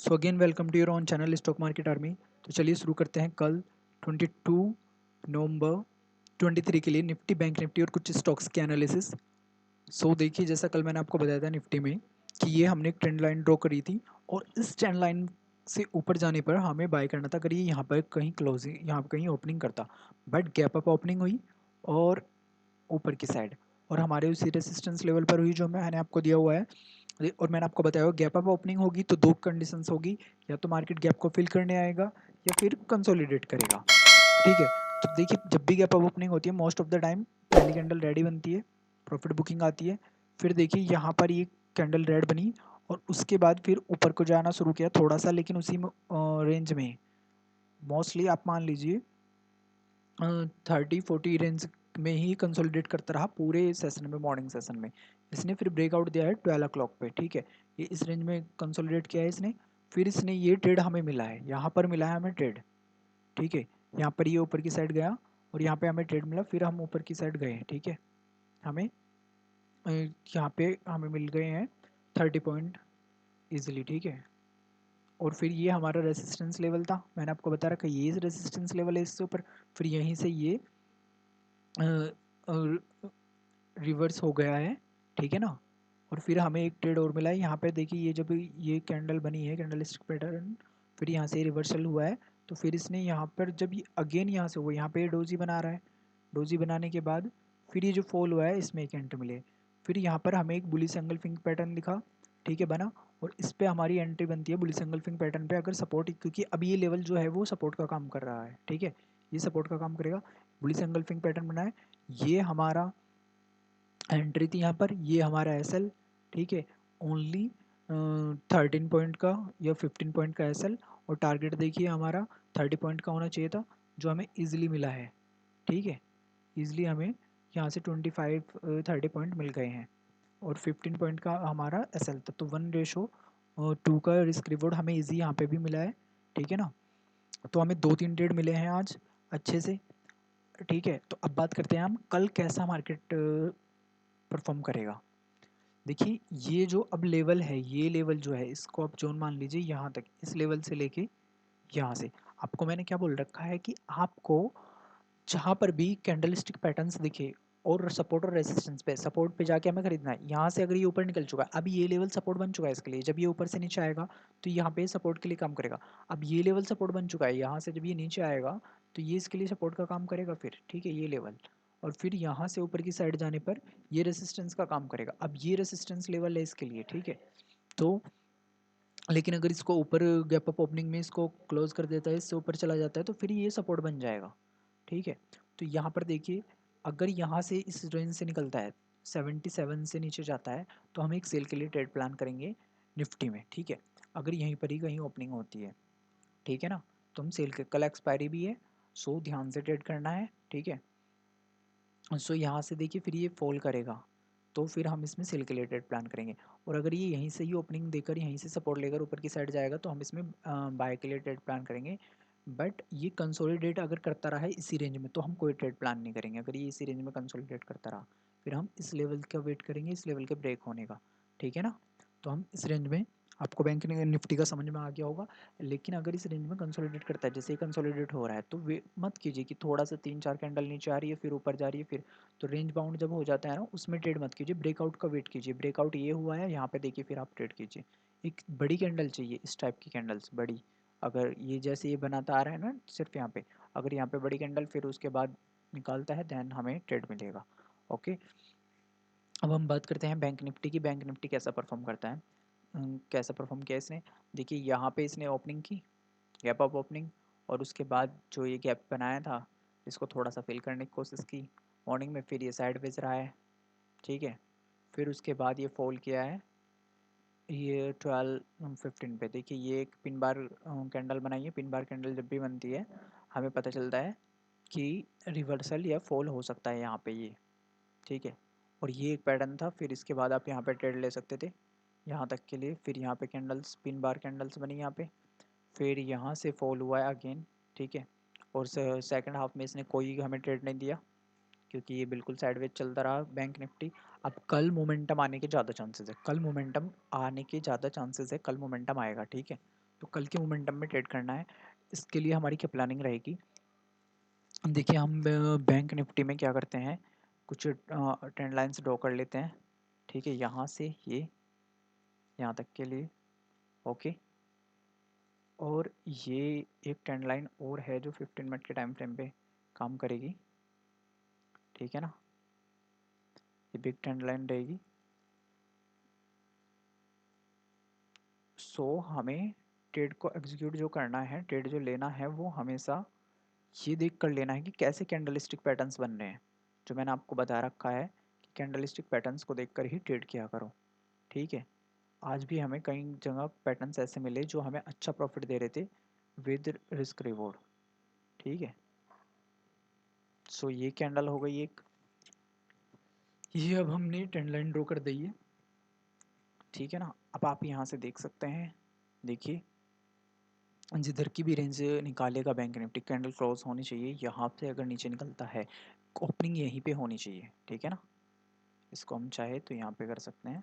So again welcome to your own channel stock market army. तो चलिए शुरू करते हैं कल 22 नवंबर 23 के लिए निफ्टी, बैंक निफ्टी और कुछ स्टॉक्स के एनालिसिस। सो देखिए, जैसा कल मैंने आपको बताया था निफ्टी में कि ये हमने एक ट्रेंड लाइन ड्रॉ करी थी और इस ट्रेंड लाइन से ऊपर जाने पर हमें बाय करना था अगर ये यहाँ पर कहीं क्लोजिंग, यहाँ पर कहीं ओपनिंग करता, बट गैप अप ओपनिंग हुई और ऊपर की साइड और हमारे उसी रेसिस्टेंस लेवल पर हुई जो मैंने आपको दिया हुआ है। और मैंने आपको बताया गैप अप ओपनिंग होगी तो दो कंडीशंस होगी, या तो मार्केट गैप को फिल करने आएगा या फिर कंसोलिडेट करेगा। ठीक है, तो देखिए जब भी गैप अप ओपनिंग होती है मोस्ट ऑफ द टाइम पहली कैंडल रेडी बनती है, प्रॉफिट बुकिंग आती है। फिर देखिए यहाँ पर ये कैंडल रेड बनी और उसके बाद फिर ऊपर को जाना शुरू किया थोड़ा सा, लेकिन उसी में रेंज में मोस्टली आप मान लीजिए 30-40 रेंज में ही कंसोलिडेट करता रहा पूरे सेशन में, मॉर्निंग सेशन में। इसने फिर ब्रेकआउट दिया है 12 o'clock पे। ठीक है, ये इस रेंज में कंसोलिडेट किया है इसने। फिर इसने ये ट्रेड हमें मिला है, यहाँ पर मिला है हमें ट्रेड। ठीक है, यहाँ पर ये ऊपर की साइड गया और यहाँ पे हमें ट्रेड मिला, फिर हम ऊपर की साइड गए। ठीक है, हमें यहाँ पे हमें मिल गए हैं 30 पॉइंट ईजिली। ठीक है, और फिर ये हमारा रेसिस्टेंस लेवल था, मैंने आपको बता रखा ये रेसिस्टेंस लेवल है इससे ऊपर। फिर यहीं से ये रिवर्स हो गया है। ठीक है ना, और फिर हमें एक ट्रेड और मिला है यहाँ पे। देखिए ये जब ये कैंडल बनी है, कैंडल स्टिक पैटर्न, फिर यहाँ से रिवर्सल हुआ है तो फिर इसने यहाँ पर जब ये अगेन यहाँ से हुआ, यहाँ पे डोजी बना रहा है। डोजी बनाने के बाद फिर ये जो फॉल हुआ है इसमें एक एंट्री मिले। फिर यहाँ पर हमें एक बुलिश एंगल फिंग पैटर्न दिखा। ठीक है, बना, और इस पे हमारी एंट्री बनती है बुलिश एंगल फिंग पैटर्न पे अगर सपोर्ट, क्योंकि अब ये लेवल जो है वो सपोर्ट का काम कर रहा है। ठीक है, ये सपोर्ट का काम करेगा। बुलिश एंगल फिंग पैटर्न बना है, ये हमारा एंट्री थी यहाँ पर, ये हमारा एसएल। ठीक है, ओनली 13 पॉइंट का या 15 पॉइंट का एसएल, और टारगेट देखिए हमारा 30 पॉइंट का होना चाहिए था जो हमें इजीली मिला है। ठीक है, इजीली हमें यहाँ से 25-30 पॉइंट मिल गए हैं और 15 पॉइंट का हमारा एसएल था। तो 1:2 का रिस्क रिवॉर्ड हमें इजी यहाँ पे भी मिला है। ठीक है ना, तो हमें 2-3 ट्रेड मिले हैं आज अच्छे से। ठीक है, तो अब बात करते हैं हम कल कैसा मार्केट परफॉर्म करेगा। देखिए ये जो अब लेवल है, ये लेवल जो है इसको आप जोन मान लीजिए यहाँ तक, इस लेवल से लेके यहाँ से। आपको मैंने क्या बोल रखा है कि आपको जहाँ पर भी कैंडलस्टिक पैटर्न्स दिखे और सपोर्ट और रेसिस्टेंस पे, सपोर्ट पे जाके हमें खरीदना है। यहाँ से अगर ये ऊपर निकल चुका है, अब ये लेवल सपोर्ट बन चुका है इसके लिए, जब ये ऊपर से नीचे आएगा तो यहाँ पे सपोर्ट के लिए काम करेगा। अब ये लेवल सपोर्ट बन चुका है, यहाँ से जब ये नीचे आएगा तो ये इसके लिए सपोर्ट का काम करेगा फिर। ठीक है, ये लेवल, और फिर यहाँ से ऊपर की साइड जाने पर ये रेसिस्टेंस का काम करेगा। अब ये रेसिस्टेंस लेवल है इसके लिए। ठीक है, तो लेकिन अगर इसको ऊपर गैप अप ओपनिंग में इसको क्लोज कर देता है, इससे ऊपर चला जाता है तो फिर ये सपोर्ट बन जाएगा। ठीक है, तो यहाँ पर देखिए अगर यहाँ से इस रेंज से निकलता है 77 से नीचे जाता है तो हम एक सेल के लिए ट्रेड प्लान करेंगे निफ्टी में। ठीक है, अगर यहीं पर ही कहीं ओपनिंग होती है, ठीक है ना, तो हम सेल के, कल एक्सपायरी भी है, सो ध्यान से ट्रेड करना है। ठीक है, सो यहाँ से देखिए फिर ये फॉल करेगा तो फिर हम इसमें सेल के लिए ट्रेड प्लान करेंगे, और अगर ये यहीं से ही ओपनिंग देकर यहीं से सपोर्ट लेकर ऊपर की साइड जाएगा तो हम इसमें बाय के लिए ट्रेड प्लान करेंगे। बट ये कंसोलिडेट अगर करता रहा है इसी रेंज में तो हम कोई ट्रेड प्लान नहीं करेंगे। अगर ये इसी रेंज में कंसोलिडेट करता रहा फिर हम इस लेवल का वेट करेंगे, इस लेवल के ब्रेक होने का। ठीक है ना, तो हम इस रेंज में, आपको बैंक निफ्टी का समझ में आ गया होगा। लेकिन अगर इस रेंज में कंसोलिडेट करता है, जैसे ही कंसोलिडेट हो रहा है तो वे मत कीजिए कि थोड़ा सा 3-4 कैंडल नीचे आ रही है फिर ऊपर जा रही है फिर, तो रेंज बाउंड जब हो जाता है ना उसमें ट्रेड मत कीजिए, ब्रेकआउट का वेट कीजिए। ब्रेकआउट ये हुआ है यहाँ पे देखिए फिर आप ट्रेड कीजिए। एक बड़ी कैंडल चाहिए, इस टाइप की कैंडल्स बड़ी, अगर ये जैसे ये बनाता आ रहा है ना सिर्फ यहाँ पे, अगर यहाँ पे बड़ी कैंडल फिर उसके बाद निकालता है देन हमें ट्रेड मिलेगा। ओके, अब हम बात करते हैं बैंक निफ्टी की। बैंक निफ्टी कैसा परफॉर्म करता है, कैसा परफॉर्म किया इसने। देखिए यहाँ पे इसने ओपनिंग की, गैप अप ओपनिंग, और उसके बाद जो ये गैप बनाया था इसको थोड़ा सा फिल करने की कोशिश की मॉर्निंग में, फिर ये साइड बेच रहा है। ठीक है, फिर उसके बाद ये फॉल किया है ये 12-15 पे। देखिए ये एक पिन बार कैंडल बनाई है। पिन बार कैंडल जब भी बनती है हमें पता चलता है कि रिवर्सल या फॉल हो सकता है यहाँ पे ये। ठीक है, और ये एक पैटर्न था, फिर इसके बाद आप यहाँ पे ट्रेड ले सकते थे यहाँ तक के लिए। फिर यहाँ पे कैंडल्स, पिन बार कैंडल्स बनी यहाँ पे, फिर यहाँ से फॉल हुआ है अगेन। ठीक है, और सेकंड हाफ में इसने कोई हमें ट्रेड नहीं दिया क्योंकि ये बिल्कुल साइडवेज चलता रहा बैंक निफ्टी। अब कल मोमेंटम आने के ज़्यादा चांसेस है, कल मोमेंटम आने के ज़्यादा चांसेस है, कल मोमेंटम आएगा। ठीक है, तो कल के मोमेंटम में ट्रेड करना है। इसके लिए हमारी क्या प्लानिंग रहेगी, देखिए हम बैंक निफ्टी में क्या करते हैं, कुछ ट्रेंड लाइन्स ड्रॉ कर लेते हैं, ठीक है, यहाँ से ये यहाँ तक के लिए, ओके। और ये एक ट्रेंड लाइन और है जो 15 मिनट के टाइम फ्रेम पे काम करेगी, ठीक है ना, ये बिग ट्रेंड लाइन रहेगी। सो हमें ट्रेड को एग्जीक्यूट जो करना है, ट्रेड जो लेना है, वो हमेशा ये देख कर लेना है कि कैसे कैंडलस्टिक पैटर्न्स बन रहे हैं। जो मैंने आपको बता रखा है कि कैंडलस्टिक पैटर्न्स को देखकर ही ट्रेड किया करो, ठीक है। आज भी हमें कई जगह पैटर्न्स ऐसे मिले जो हमें अच्छा प्रॉफिट दे रहे थे विद रिस्क रिवॉर्ड, ठीक है। सो ये कैंडल हो गई एक, ये अब हमने ट्रेंड लाइन ड्रॉ कर दी है, ठीक है ना। अब आप यहाँ से देख सकते हैं, देखिए जिधर की भी रेंज निकालेगा बैंक निफ्टी, कैंडल क्लोज होनी चाहिए यहाँ से, अगर नीचे निकलता है ओपनिंग यहीं पे होनी चाहिए, ठीक है ना। इसको हम चाहे तो यहाँ पे कर सकते हैं,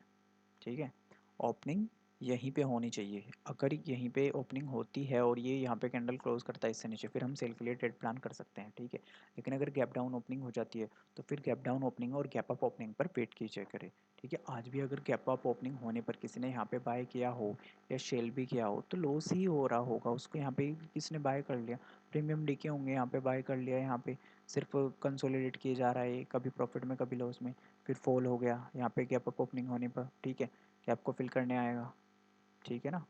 ठीक है, ओपनिंग यहीं पे होनी चाहिए। अगर यहीं पे ओपनिंग होती है और ये यहाँ पे कैंडल क्लोज करता है इससे नीचे, फिर हम सेल के लिए ट्रेड प्लान कर सकते हैं, ठीक है। लेकिन अगर गैप डाउन ओपनिंग हो जाती है तो फिर गैप डाउन ओपनिंग और गैप अप ओपनिंग पर वेट कीजिए करें, ठीक है। आज भी अगर गैप अप ओपनिंग होने पर किसी ने यहाँ पे बाय किया हो या सेल भी किया हो तो लॉस ही हो रहा होगा उसको, यहाँ पे किसी ने बाय कर लिया, प्रीमियम डीके होंगे, यहाँ पे बाय कर लिया, यहाँ पे सिर्फ कंसोलिडेट किए जा रहा है, कभी प्रॉफिट में कभी लॉस में, फिर फॉल हो गया यहाँ पे गैप अप ओपनिंग होने पर, ठीक है, गैप को फिल करने आएगा, ठीक है ना।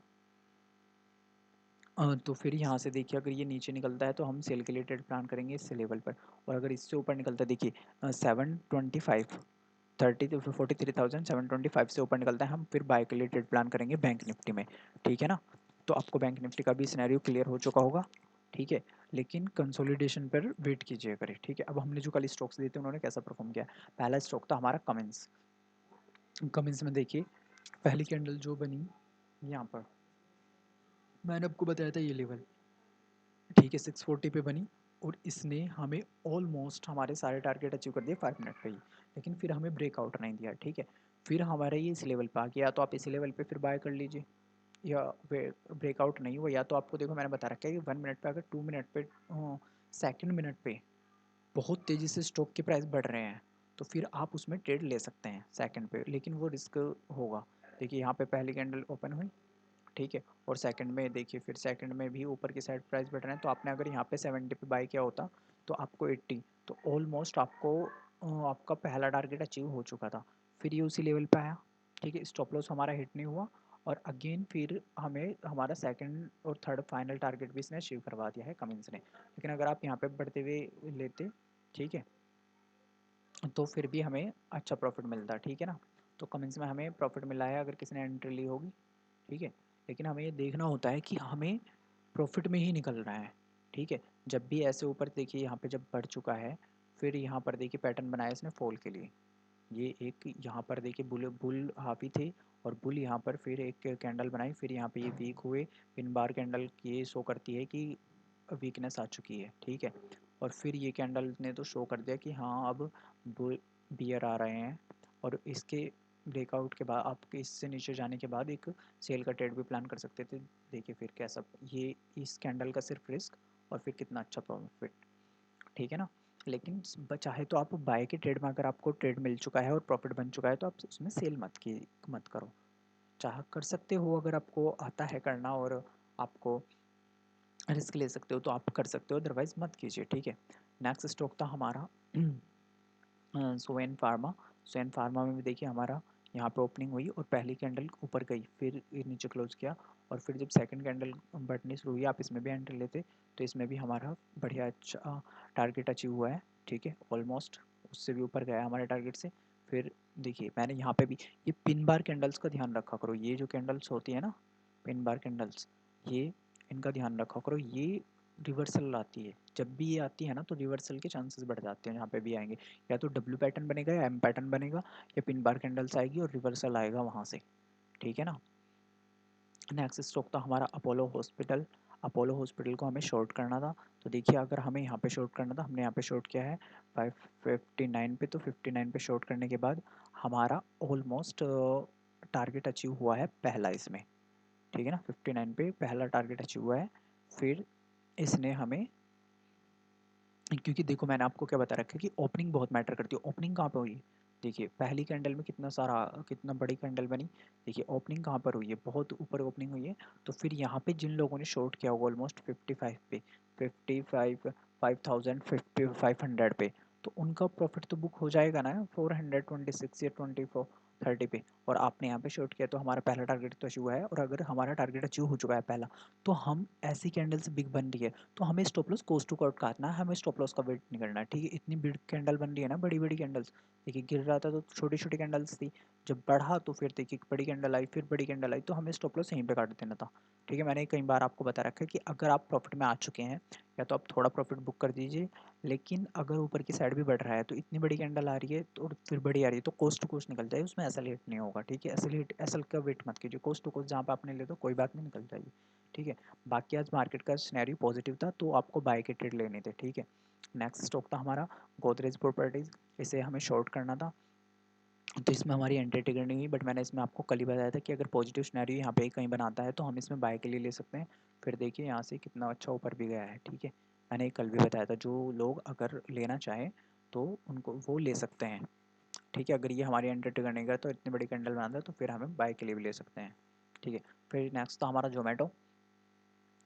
तो फिर यहाँ से देखिए अगर ये नीचे निकलता है तो हम सेल के लिए ट्रेड प्लान करेंगे इससे लेवल पर, और अगर इससे ऊपर निकलता है, देखिए 725 43,725 से ऊपर निकलता है, हम फिर बाय के लिए ट्रेड प्लान करेंगे बैंक निफ्टी में, ठीक है ना। तो आपको बैंक निफ्टी का भी सिनेरियो क्लियर हो चुका होगा, ठीक है। लेकिन कंसोलिडेशन पर वेट कीजिए करें, ठीक है। अब हमने जो कल स्टॉक्स दिए थे उन्होंने कैसा परफॉर्म किया, पहला स्टॉक था हमारा कमिंस। कमिंस में देखिए पहली कैंडल जो बनी यहाँ पर, मैंने आपको बताया था ये लेवल, ठीक है, 640 पे बनी, और इसने हमें ऑलमोस्ट हमारे सारे टारगेट अचीव कर दिए 5 मिनट पे ही, लेकिन फिर हमें ब्रेकआउट नहीं दिया, ठीक है। फिर हमारा ये इस लेवल पे आ गया, तो आप इस लेवल पे फिर बाय कर लीजिए, या ब्रेकआउट नहीं हुआ या तो आपको, देखो मैंने बता रखा है कि 1 मिनट पे, अगर 2 मिनट पे, सेकेंड मिनट पे बहुत तेज़ी से स्टॉक के प्राइस बढ़ रहे हैं तो फिर आप उसमें ट्रेड ले सकते हैं सेकंड पे, लेकिन वो रिस्क होगा। देखिए यहाँ पे पहली कैंडल ओपन हुई, ठीक है, और सेकंड में देखिए, फिर सेकंड में भी ऊपर की साइड प्राइस बढ़ रहे हैं, तो आपने अगर यहाँ पे 70 पे बाय किया होता तो आपको 80, तो ऑलमोस्ट आपको आपका पहला टारगेट अचीव हो चुका था। फिर ये उसी लेवल पे आया, ठीक है, स्टॉप लॉस हमारा हिट नहीं हुआ, और अगेन फिर हमें हमारा सेकंड और थर्ड फाइनल टारगेट भी इसने अचीव करवा दिया है कमिंस ने। लेकिन अगर आप यहाँ पे बढ़ते हुए लेते, ठीक है, तो फिर भी हमें अच्छा प्रॉफिट मिलता, ठीक है ना। तो कमिंस में हमें प्रॉफिट मिला है अगर किसी ने एंट्री ली होगी, ठीक है। लेकिन हमें ये देखना होता है कि हमें प्रॉफिट में ही निकल रहा है, ठीक है। जब भी ऐसे ऊपर देखिए यहाँ पे जब बढ़ चुका है, फिर यहाँ पर देखिए पैटर्न बनाया इसने फॉल के लिए, ये एक यहाँ पर देखिए बुल बुल हाफी थे, और बुल यहाँ पर फिर एक कैंडल बनाई, फिर यहाँ पे ये वीक हुए, पिन बार कैंडल ये शो करती है कि वीकनेस आ चुकी है, ठीक है। और फिर ये कैंडल ने तो शो कर दिया कि हाँ अब बुल बियर आ रहे हैं, और इसके ब्रेकआउट के बाद आपके इससे नीचे जाने के बाद एक सेल का ट्रेड भी प्लान कर सकते थे। देखिए फिर कैसा ये इस कैंडल का सिर्फ रिस्क, और फिर कितना अच्छा प्रॉफिट, ठीक है ना। लेकिन चाहे तो आप बाय के ट्रेड में, अगर आपको ट्रेड मिल चुका है और प्रॉफिट बन चुका है तो आप उसमें सेल मत करो, चाह कर सकते हो, अगर आपको आता है करना और आपको रिस्क ले सकते हो तो आप कर सकते हो, अदरवाइज मत कीजिए, ठीक है। नेक्स्ट स्टॉक था हमारा सोएन फार्मा। सोएन फार्मा में भी देखिए हमारा यहाँ पे ओपनिंग हुई और पहली कैंडल ऊपर गई, फिर नीचे क्लोज किया, और फिर जब सेकंड कैंडल बढ़नी शुरू हुई, आप इसमें भी एंट्री लेते तो इसमें भी हमारा बढ़िया अच्छा टारगेट अचीव हुआ है, ठीक है, ऑलमोस्ट उससे भी ऊपर गया हमारे टारगेट से। फिर देखिए मैंने यहाँ पे भी ये पिन बार कैंडल्स का ध्यान रखा करो, ये जो कैंडल्स होती है ना पिन बार कैंडल्स, ये इनका ध्यान रखा करो, ये रिवर्सल आती है, जब भी ये आती है ना तो रिवर्सल के चांसेस बढ़ जाते हैं, यहाँ पे भी आएंगे, या तो डब्ल्यू पैटर्न बनेगा या एम पैटर्न बनेगा, या पिन बार कैंडल्स आएगी और रिवर्सल आएगा वहाँ से, ठीक है ना। नेक्स्ट स्टॉक था हमारा अपोलो हॉस्पिटल। अपोलो हॉस्पिटल को हमें शॉर्ट करना था, तो देखिए अगर हमें यहाँ पे शॉर्ट करना था, हमने यहाँ पे शॉर्ट किया है 559 पे, तो 59 पे शॉर्ट करने के बाद हमारा ऑलमोस्ट टारगेट अचीव हुआ है पहला इसमें, ठीक है ना, 59 पे पहला टारगेट अचीव हुआ है। फिर इसने हमें, क्योंकि देखो मैंने आपको क्या बता रखा है कि ओपनिंग बहुत मैटर करती है। ओपनिंग कहाँ पे हुई, देखिए पहली कैंडल में कितना बड़ी कैंडल बनी, देखिए ओपनिंग कहाँ पर हुई है, बहुत ऊपर ओपनिंग हुई है। तो फिर यहाँ पे जिन लोगों ने शॉर्ट किया होगा ऑलमोस्ट 55 पे, 55 5000 500 पे, तो उनका प्रॉफिट तो बुक हो जाएगा ना 426 या 2430 पे। और आपने यहाँ पे शॉर्ट किया तो हमारा पहला टारगेट तो अचीव हुआ है। और अगर हमारा टारगेट अचीव हो चुका है पहला, तो हम ऐसी कैंडल्स बिग बन रही है तो हमें stop loss cost to cost काटना है, हमें स्टॉप लॉस का वेट नहीं करना है। ठीक है, इतनी बिग कैंडल बन रही है ना, बड़ी बड़ी कैंडल्स, देखिए गिर रहा था तो छोटी छोटी कैंडल्स थी, जब बढ़ा तो फिर देखिए बड़ी कैंडल आई, फिर बड़ी कैंडल आई, तो हमें स्टॉप लॉस यहीं पे काट देना था। ठीक है, मैंने कई बार आपको बता रखा है कि अगर आप प्रॉफिट में आ चुके हैं या तो आप थोड़ा प्रॉफिट बुक कर दीजिए, लेकिन अगर ऊपर की साइड भी बढ़ रहा है तो इतनी बड़ी कैंडल आ रही है तो फिर बड़ी आ रही है तो कोस्ट टू कोस्ट निकल जाए, उसमें एसल हिट नहीं होगा। ठीक है, एसल का वेट मत कीजिए, कोस्ट टू कोस्ट जहाँ पे आपने ले तो कोई बात नहीं, निकल जाइए। ठीक है, बाकी आज मार्केट का सिनेरियो पॉजिटिव था तो आपको बाय के ट्रेड लेने थे। ठीक है, नेक्स्ट स्टॉक था हमारा गोदरेज प्रॉपर्टीज, इसे हमें शॉर्ट करना था तो इसमें हमारी एंट्री टिकट नहीं हुई, बट मैंने इसमें आपको कल ही बताया था कि अगर पॉजिटिव सिनेरियो यहाँ पे कहीं बनाता है तो हम इसमें बाय के लिए ले सकते हैं। फिर देखिए यहाँ से कितना अच्छा ऊपर भी गया है। ठीक है, मैंने कल भी बताया था जो लोग अगर लेना चाहें तो उनको वो ले सकते हैं। ठीक है, अगर ये हमारी एंट्री टिकट नहीं करता तो इतनी बड़ी कैंडल बनाता है तो फिर हमें बाय के लिए भी ले सकते हैं। ठीक है, फिर नेक्स्ट था हमारा जोमेटो।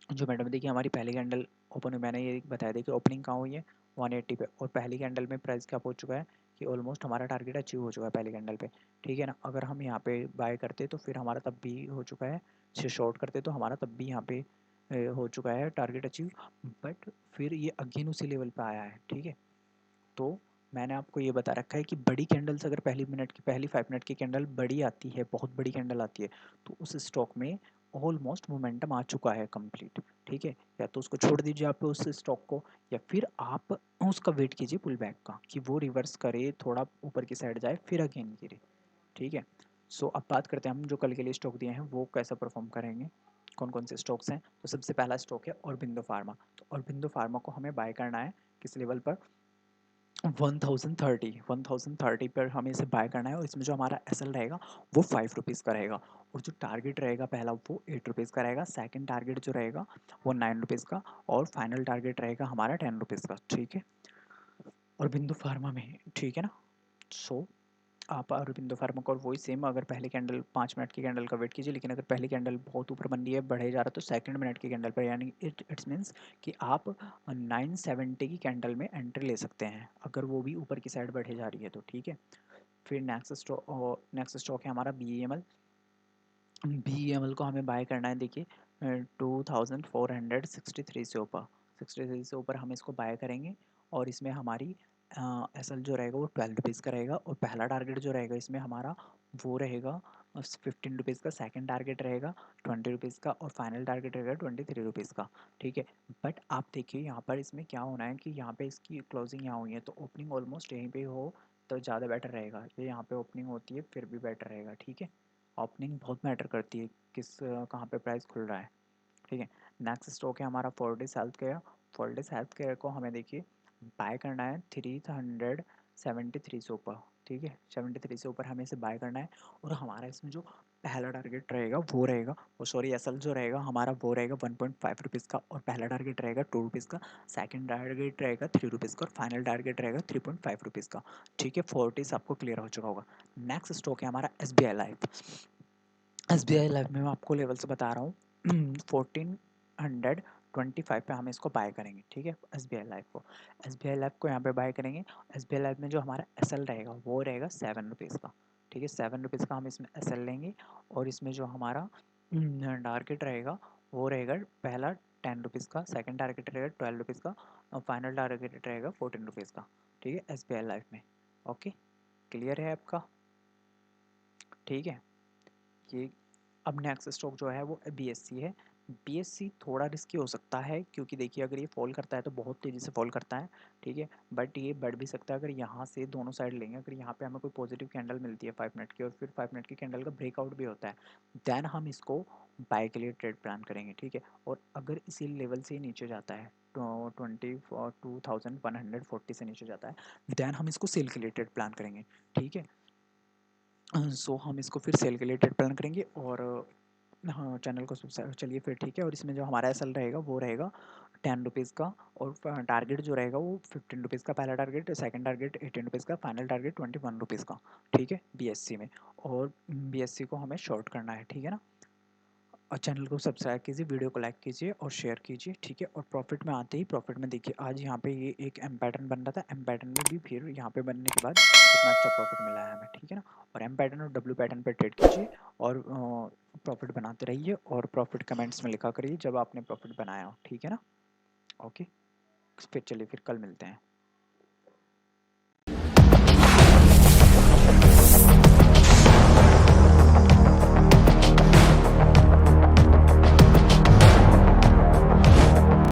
जोमेटो में देखिए हमारी पहली कैंडल ओपन हुई, मैंने ये बताया था कि ओपनिंग कहाँ हुई है 180 पे, और पहली कैंडल में प्राइस क्या पहुंच चुका है कि ऑलमोस्ट हमारा टारगेट अचीव हो चुका है पहली कैंडल पे। ठीक है ना, अगर हम यहाँ पे बाय करते तो फिर हमारा तब भी हो चुका है, से शॉर्ट करते तो हमारा तब भी यहाँ पे हो चुका है टारगेट अचीव, बट फिर ये अगेन उसी लेवल पे आया है। ठीक है, तो मैंने आपको ये बता रखा है कि बड़ी कैंडल्स अगर पहली 5 मिनट की कैंडल बड़ी आती है, बहुत बड़ी कैंडल आती है, तो उस स्टॉक में ऑलमोस्ट मोमेंटम आ चुका है कंप्लीट। ठीक है, या तो उसको छोड़ दीजिए आप उस स्टॉक को, या फिर आप उसका वेट कीजिए पुल बैक का कि वो रिवर्स करे, थोड़ा ऊपर की साइड जाए, फिर अगेन गिरे। ठीक है, सो अब बात करते हैं हम जो कल के लिए स्टॉक दिए हैं वो कैसा परफॉर्म करेंगे, कौन कौन से स्टॉक्स हैं। तो सबसे पहला स्टॉक है औरबिंदो फार्मा। तो औरबिंदो फार्मा को हमें बाय करना है किस लेवल पर, 1030 पर हमें इसे बाय करना है। और इसमें जो हमारा एसएल रहेगा वो 5 रुपीज़ का रहेगा, और जो टारगेट रहेगा पहला वो 8 रुपीज़ का रहेगा, सेकंड टारगेट जो रहेगा वो 9 रुपीज़ का, और फाइनल टारगेट रहेगा हमारा 10 रुपीज़ का। ठीक है, और बिंदु फार्मा में, ठीक है ना। सो आप अरबिंदो फार्मा को वही सेम, अगर पहली कैंडल 5 मिनट की कैंडल का वेट कीजिए, लेकिन अगर पहली कैंडल बहुत ऊपर बन रही है, बढ़े जा रहा है, तो सेकंड मिनट की कैंडल पर, यानी इट्स मीन्स कि आप 970 की कैंडल में एंट्री ले सकते हैं अगर वो भी ऊपर की साइड बढ़े जा रही है तो। ठीक है, फिर नेक्स्ट स्टॉक है हमारा BEML। BEML को हमें बाय करना है, देखिए 2463 से ऊपर, 63 से ऊपर हम इसको बाय करेंगे। और इसमें हमारी एसएल जो रहेगा वो 12 रुपीज़ का रहेगा, और पहला टारगेट जो रहेगा इसमें हमारा वो रहेगा 15 रुपीज़ का, सेकंड टारगेट रहेगा 20 रुपीज़ का, और फाइनल टारगेट रहेगा 23 रुपीज़ का। ठीक है, बट आप देखिए यहाँ पर इसमें क्या होना है कि यहाँ पे इसकी क्लोजिंग यहाँ हुई है, तो ओपनिंग ऑलमोस्ट यहीं पे हो तो ज़्यादा बेटर रहेगा। ये यहाँ पे ओपनिंग होती है फिर भी बेटर रहेगा। ठीक है, ओपनिंग बहुत मैटर करती है किस कहाँ पे प्राइस खुल रहा है। ठीक है, नेक्स्ट स्टॉक है हमारा Fortis health care. Fortis health care को हमें देखिए बाय करना है 373 से ऊपर। ठीक है, 73 से ऊपर हमें इसे बाय करना है, और हमारा इसमें जो पहला टारगेट रहेगा वो रहेगा, वो सॉरी एसल जो रहेगा हमारा वो रहेगा 1.5 रुपीज़ का, और पहला टारगेट रहेगा 2 रुपीज़ का, सेकंड टारगेट रहेगा 3 रुपीज़ का, और फाइनल टारगेट रहेगा 3.5 रुपीज़ का। ठीक है, फोर्टिस आपको क्लियर हो चुका होगा। नेक्स्ट स्टॉक है हमारा SBI लाइफ। SBI लाइफ में मैं आपको लेवल से बता रहा हूँ 1425 पे हम इसको बाय करेंगे। ठीक है, SBI लाइफ को, SBI लाइफ को यहाँ पे बाय करेंगे। SBI लाइफ में जो हमारा SL रहेगा वो रहेगा 7 रुपीज़ का। ठीक है, 7 रुपीज़ का हम इसमें SL लेंगे, और इसमें जो हमारा टारगेट रहेगा वो रहेगा पहला 10 रुपीज़ का, सेकंड टारगेट रहेगा 12 रुपीज़ का, और फाइनल टारगेट रहेगा 14 रुपीज़ का। ठीक है, SBI लाइफ में। ओके, क्लियर है आपका। ठीक है, ये अब नेक्स्ट स्टॉक जो है वो BSC है। BSC थोड़ा रिस्की हो सकता है, क्योंकि देखिए अगर ये फॉल करता है तो बहुत तेज़ी से फॉल करता है। ठीक है, बट ये बढ़ भी सकता है अगर यहाँ से दोनों साइड लेंगे, अगर यहाँ पे हमें कोई पॉजिटिव कैंडल मिलती है 5 मिनट की, और फिर 5 मिनट की कैंडल का ब्रेकआउट भी होता है, देन हम इसको बाय के लिए ट्रेड प्लान करेंगे। ठीक है, और अगर इसी लेवल से नीचे जाता है 22,140 से नीचे जाता है, देन हम इसको सेल के लिए ट्रेड प्लान करेंगे। ठीक है, सो हम इसको फिर सेल के लिए ट्रेड प्लान करेंगे, और हाँ चैनल को सब्सक्राइब, चलिए फिर ठीक है। और इसमें जो हमारा एसएल रहेगा वो रहेगा 10 रुपीज़ का, और टारगेट जो रहेगा वो 15 रुपीज़ का पहला टारगेट, सेकंड टारगेट 18 रुपीज़ का, फाइनल टारगेट 21 रुपीज़ का, ठीक है बीएससी में। और बीएससी को हमें शॉर्ट करना है, ठीक है ना। और चैनल को सब्सक्राइब कीजिए, वीडियो को लाइक कीजिए और शेयर कीजिए, ठीक है। और प्रॉफिट में आते ही, प्रॉफिट में देखिए आज यहाँ पे ये एक एम पैटर्न बन रहा था, एम पैटर्न में भी फिर यहाँ पे बनने के बाद इतना अच्छा प्रॉफिट मिला है हमें, ठीक है ना। और एम पैटर्न और डब्ल्यू पैटर्न पे ट्रेड कीजिए और प्रॉफिट बनाते रहिए, और प्रॉफिट कमेंट्स में लिखा करिए जब आपने प्रॉफिट बनाया हो, ठीक है ना। ओके, फिर चलिए फिर कल मिलते हैं।